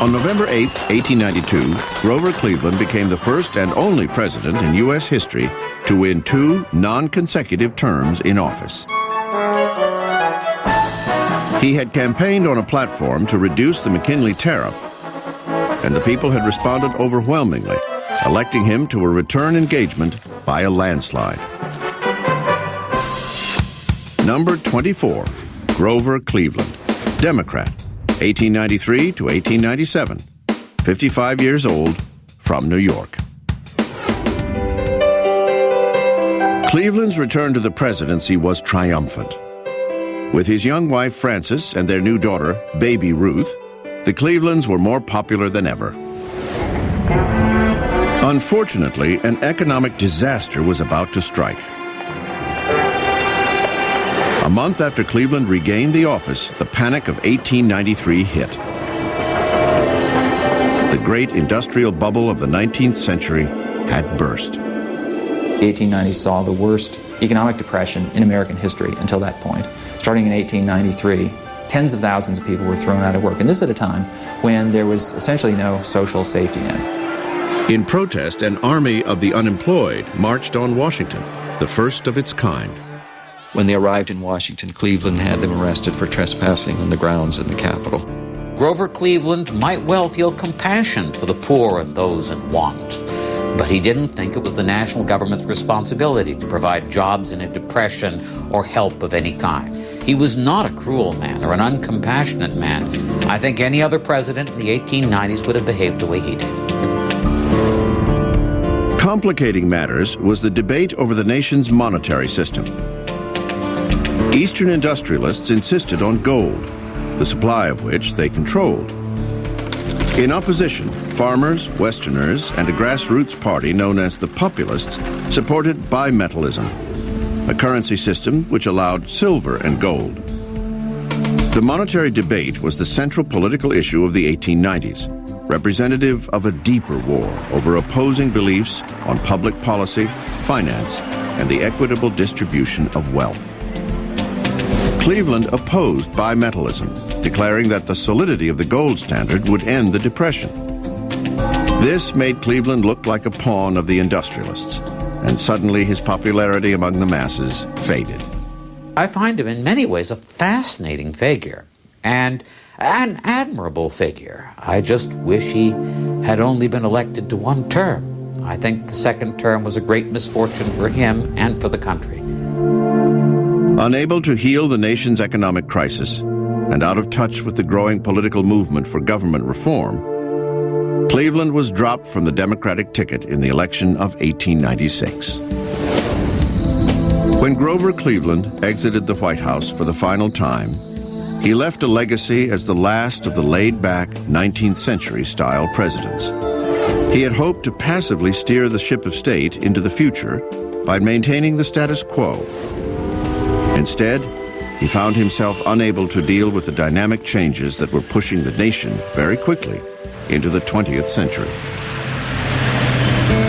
On November 8, 1892, Grover Cleveland became the first and only president in U.S. history to win 2 non-consecutive terms in office. He had campaigned on a platform to reduce the McKinley Tariff, and the people had responded overwhelmingly, electing him to a return engagement by a landslide. Number 24, Grover Cleveland, Democrat, 1893 to 1897, 55 years old, from New York. Cleveland's return to the presidency was triumphant. With his young wife Frances and their new daughter, baby Ruth, the Clevelands were more popular than ever. Unfortunately, an economic disaster was about to strike. A month after Cleveland regained the office, the panic of 1893 hit. The great industrial bubble of the 19th century had burst. The 1890s saw the worst economic depression in American history until that point. Starting in 1893, tens of thousands of people were thrown out of work, and this at a time when there was essentially no social safety net. In protest, an army of the unemployed marched on Washington, the first of its kind. When they arrived in Washington, Cleveland had them arrested for trespassing on the grounds in the Capitol. Grover Cleveland might well feel compassion for the poor and those in want, but he didn't think it was the national government's responsibility to provide jobs in a depression or help of any kind. He was not a cruel man or an uncompassionate man. I think any other president in the 1890s would have behaved the way he did. Complicating matters was the debate over the nation's monetary system. Eastern industrialists insisted on gold, the supply of which they controlled. In opposition, farmers, Westerners, and a grassroots party known as the Populists supported bimetallism, a currency system which allowed silver and gold. The monetary debate was the central political issue of the 1890s, representative of a deeper war over opposing beliefs on public policy, finance, and the equitable distribution of wealth. Cleveland opposed bimetallism, declaring that the solidity of the gold standard would end the Depression. This made Cleveland look like a pawn of the industrialists, and suddenly his popularity among the masses faded. I find him in many ways a fascinating figure and an admirable figure. I just wish he had only been elected to 1 term. I think the 2nd term was a great misfortune for him and for the country. Unable to heal the nation's economic crisis and out of touch with the growing political movement for government reform, Cleveland was dropped from the Democratic ticket in the election of 1896. When Grover Cleveland exited the White House for the final time, he left a legacy as the last of the laid-back 19th century-style presidents. He had hoped to passively steer the ship of state into the future by maintaining the status quo. Instead, he found himself unable to deal with the dynamic changes that were pushing the nation very quickly into the 20th century.